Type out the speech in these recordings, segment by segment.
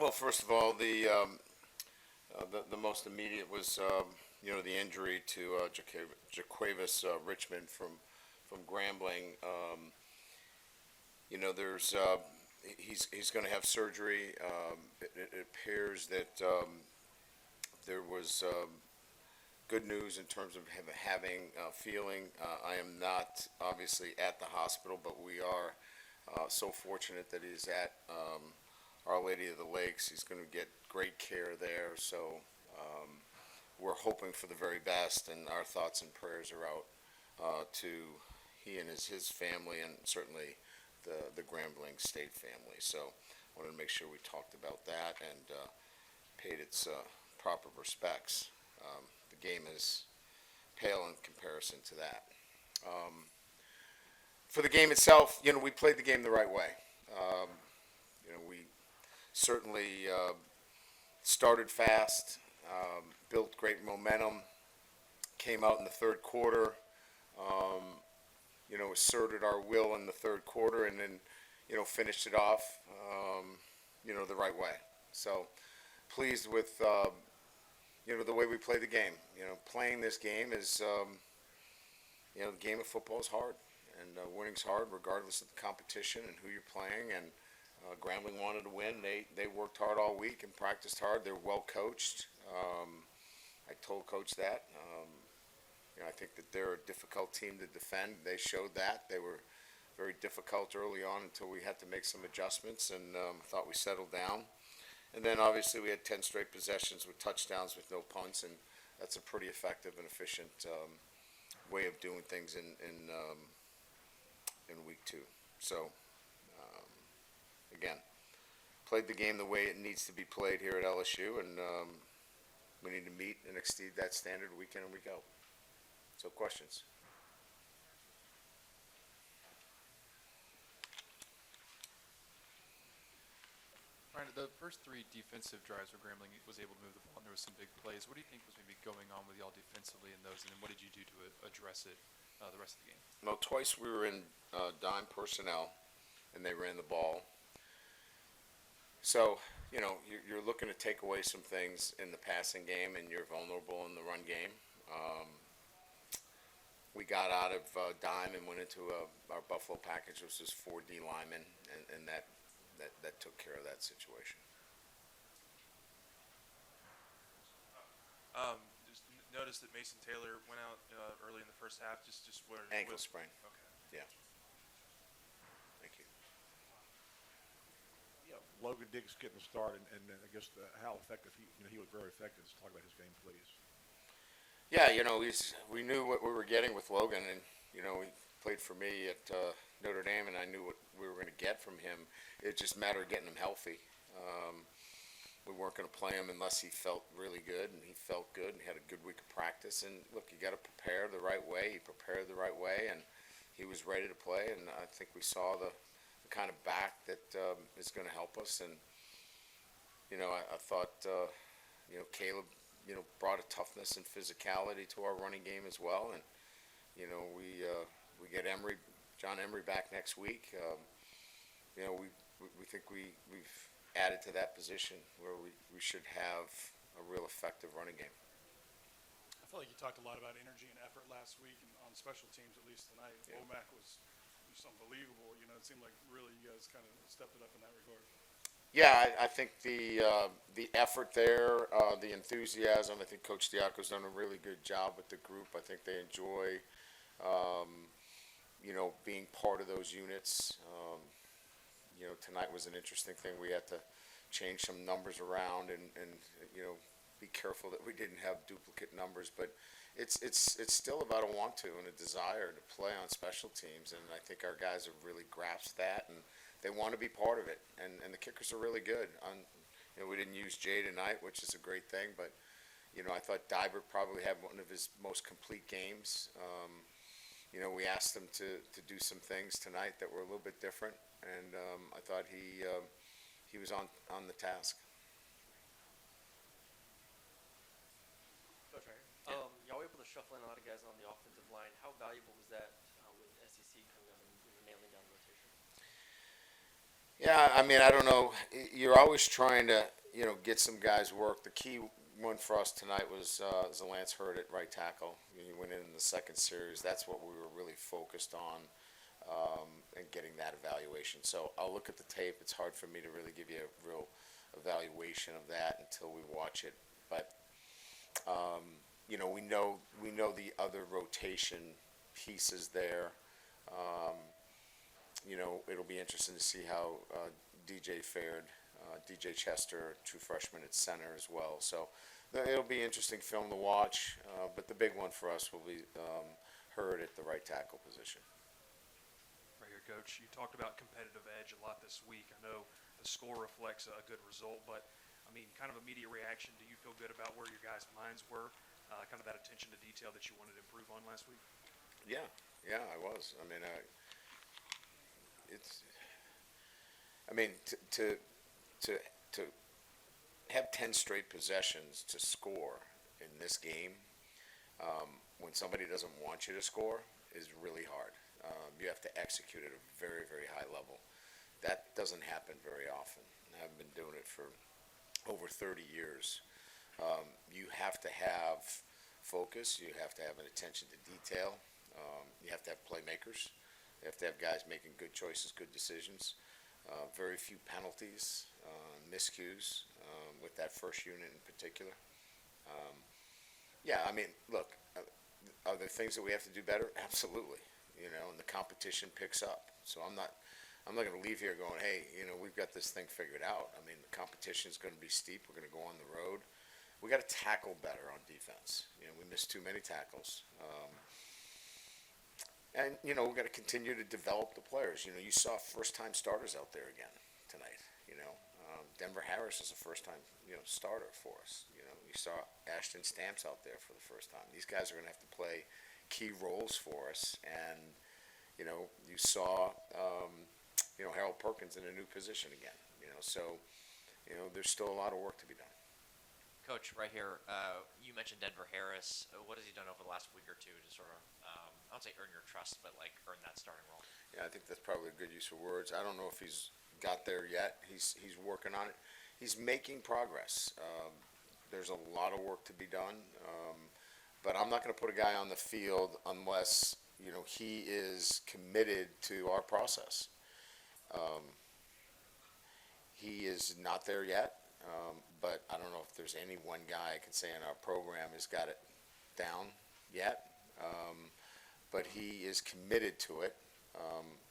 Well, first of all, the most immediate was the injury to Jaquavis Richmond from Grambling. There's he's going to have surgery. It appears that there was good news in terms of him having feeling. I am not obviously at the hospital, but we are so fortunate that he's at Our Lady of the Lakes. He's going to get great care there. So we're hoping for the very best, and our thoughts and prayers are out to he and his family, and certainly the Grambling State family. So I wanted to make sure we talked about that and paid its proper respects. The game is pale in comparison to that. For the game itself, we played the game the right way. We certainly started fast, built great momentum, came out in the third quarter, asserted our will in the third quarter, and then, finished it off, the right way. So pleased with, the way we play the game. Playing this game is, the game of football is hard, and winning's hard regardless of the competition and who you're playing. And Grambling wanted to win. They worked hard all week and practiced hard. They're well coached. I told Coach that. I think that they're a difficult team to defend. They showed that. They were very difficult early on until we had to make some adjustments, and thought we settled down. And then obviously we had 10 straight possessions with touchdowns with no punts, and that's a pretty effective and efficient way of doing things in week two. So again, played the game the way it needs to be played here at LSU, and we need to meet and exceed that standard week in and week out. So questions? Ryan, the first three defensive drives where Grambling was able to move the ball, and there was some big plays. What do you think was maybe going on with y'all defensively in those, and then what did you do to address it the rest of the game? Well, twice we were in dime personnel, and they ran the ball. So, you're looking to take away some things in the passing game, and you're vulnerable in the run game. We got out of dime and went into our Buffalo package, which was 4 D linemen, and that took care of that situation. Just noticed that Mason Taylor went out early in the first half. Just what? Ankle sprain. Okay. Yeah. Thank you. Yeah, Logan Diggs getting the start, and I guess how effective he was very effective. Let's talk about his game, please. Yeah, we knew what we were getting with Logan, and he played for me at Notre Dame, and I knew what we were going to get from him. It just mattered of getting him healthy. We weren't going to play him unless he felt really good, and he felt good and had a good week of practice. And look, you got to prepare the right way. He prepared the right way, and he was ready to play. And I think we saw the kind of back that is going to help us. And I thought Caleb brought a toughness and physicality to our running game as well. And we get John Emery back next week. We think we've added to that position where we should have a real effective running game. I felt like you talked a lot about energy and effort last week, and on special teams, at least tonight. Yeah. Womack was just unbelievable. It seemed like really you guys kind of stepped it up in that regard. Yeah, I think the effort there, the enthusiasm. I think Coach Diaco's done a really good job with the group. I think they enjoy, being part of those units. Tonight was an interesting thing. We had to change some numbers around and be careful that we didn't have duplicate numbers. But it's still about a want to and a desire to play on special teams, and I think our guys have really grasped that, and they want to be part of it. And the kickers are really good. We didn't use Jay tonight, which is a great thing, but I thought Diver probably had one of his most complete games. We asked him to do some things tonight that were a little bit different, and I thought he was on the task. Coach, right? Y'all were able to shuffle in a lot of guys on the offensive line. How valuable was that with SEC coming up and nailing down the rotation? Yeah, I mean, I don't know. You're always trying to, get some guys work. The key one for us tonight was Lance Hurd at right tackle. He went in the second series. That's what we were really focused on, and getting that evaluation. So I'll look at the tape. It's hard for me to really give you a real evaluation of that until we watch it. But we know the other rotation pieces there. It'll be interesting to see how DJ fared. DJ Chester, true freshman at center as well. So it'll be interesting film to watch. But the big one for us will be Hurd at the right tackle position. Right here, Coach. You talked about competitive edge a lot this week. I know the score reflects a good result, but I mean, kind of immediate reaction. Do you feel good about where your guys' minds were? Kind of that attention to detail that you wanted to improve on last week? Yeah, I was. I mean, to have 10 straight possessions to score in this game, when somebody doesn't want you to score, is really hard. You have to execute at a very, very high level. That doesn't happen very often. I've been doing it for over 30 years. You have to have focus. You have to have an attention to detail. You have to have playmakers. You have to have guys making good choices, good decisions. Very few penalties, miscues, with that first unit in particular. Yeah, I mean, look, are there things that we have to do better? Absolutely. And the competition picks up. So I'm not going to leave here going, hey, we've got this thing figured out. I mean, the competition is going to be steep. We're going to go on the road. We got to tackle better on defense. We missed too many tackles. And, we've got to continue to develop the players. You saw first-time starters out there again tonight. Denver Harris is a first-time, starter for us. You saw Ashton Stamps out there for the first time. These guys are going to have to play key roles for us. And, you saw, Harold Perkins in a new position again. So, there's still a lot of work to be done. Coach, right here, you mentioned Denver Harris. What has he done over the last week or two to sort of, I don't say earn your trust, but like earn that starting role? Yeah, I think that's probably a good use of words. I don't know if he's got there yet. He's working on it. He's making progress. There's a lot of work to be done, but I'm not going to put a guy on the field unless he is committed to our process. He is not there yet. But I don't know if there's any one guy I can say in our program has got it down yet. But he is committed to it.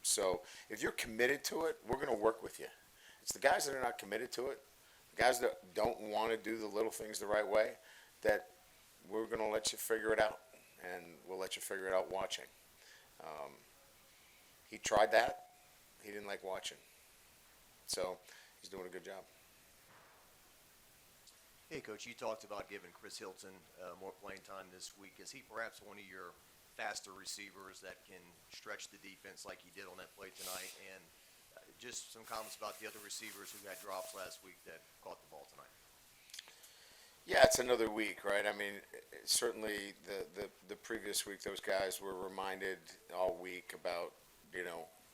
So if you're committed to it, we're going to work with you. It's the guys that are not committed to it, the guys that don't want to do the little things the right way, that we're going to let you figure it out. And we'll let you figure it out watching. He tried that. He didn't like watching. So he's doing a good job. Hey, Coach, you talked about giving Chris Hilton more playing time this week. Is he perhaps one of your faster receivers that can stretch the defense like he did on that play tonight? And just some comments about the other receivers who had drops last week that caught the ball tonight. Yeah, it's another week, right? I mean, certainly the previous week, those guys were reminded all week about,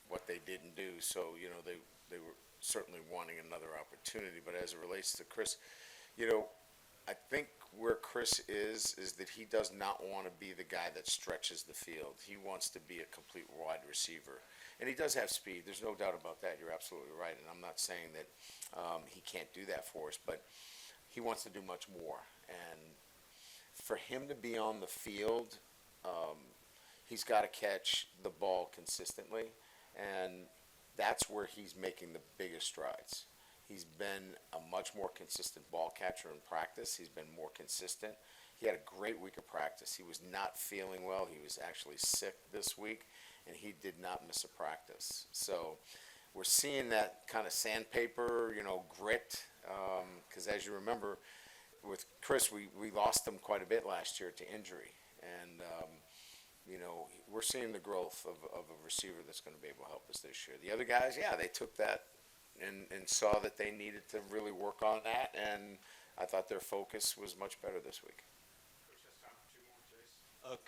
what they didn't do. So, they were certainly wanting another opportunity. But as it relates to Chris, I think where Chris is that he does not want to be the guy that stretches the field. He wants to be a complete wide receiver. And he does have speed. There's no doubt about that. You're absolutely right. And I'm not saying that he can't do that for us, but he wants to do much more. And for him to be on the field, he's got to catch the ball consistently. And that's where he's making the biggest strides. He's been a much more consistent ball catcher in practice. He's been more consistent. He had a great week of practice. He was not feeling well. He was actually sick this week, and he did not miss a practice. So we're seeing that kind of sandpaper, grit, because as you remember, with Chris, we lost him quite a bit last year to injury. And, we're seeing the growth of a receiver that's going to be able to help us this year. The other guys, yeah, they took that and saw that they needed to really work on that, and I thought their focus was much better this week.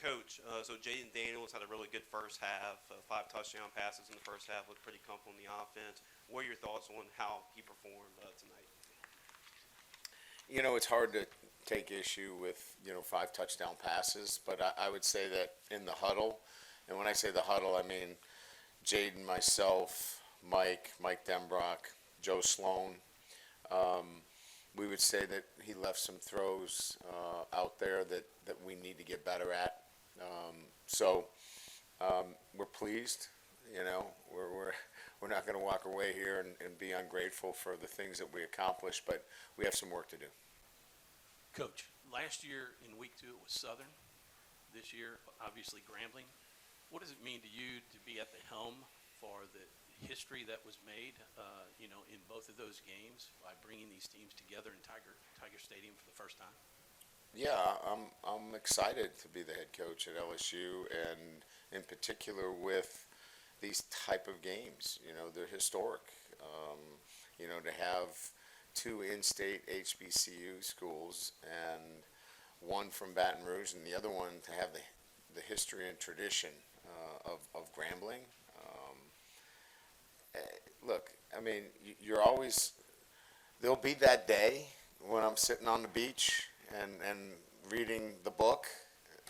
Coach, so Jaden Daniels had a really good first half, 5 touchdown passes in the first half, looked pretty comfortable in the offense. What are your thoughts on how he performed tonight? You know, it's hard to take issue with, 5 touchdown passes, but I would say that in the huddle, and when I say the huddle, I mean Jaden, myself, Mike Denbrock, Joe Sloan. We would say that he left some throws out there that we need to get better at. We're pleased. We're not going to walk away here and be ungrateful for the things that we accomplished, but we have some work to do. Coach, last year in week 2 it was Southern. This year, obviously Grambling. What does it mean to you to be at the helm for the history that was made, in both of those games by bringing these teams together in Tiger Stadium for the first time? Yeah, I'm excited to be the head coach at LSU, and in particular with these type of games. They're historic. To have 2 in-state HBCU schools, and one from Baton Rouge and the other one to have the history and tradition of Grambling. Look, I mean, you're always, there'll be that day when I'm sitting on the beach and reading the book,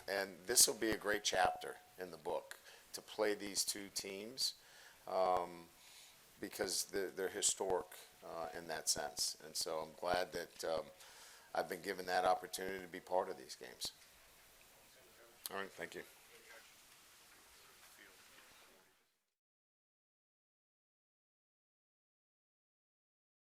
and this will be a great chapter in the book to play these 2 teams because they're historic in that sense. And so I'm glad that I've been given that opportunity to be part of these games. All right, thank you.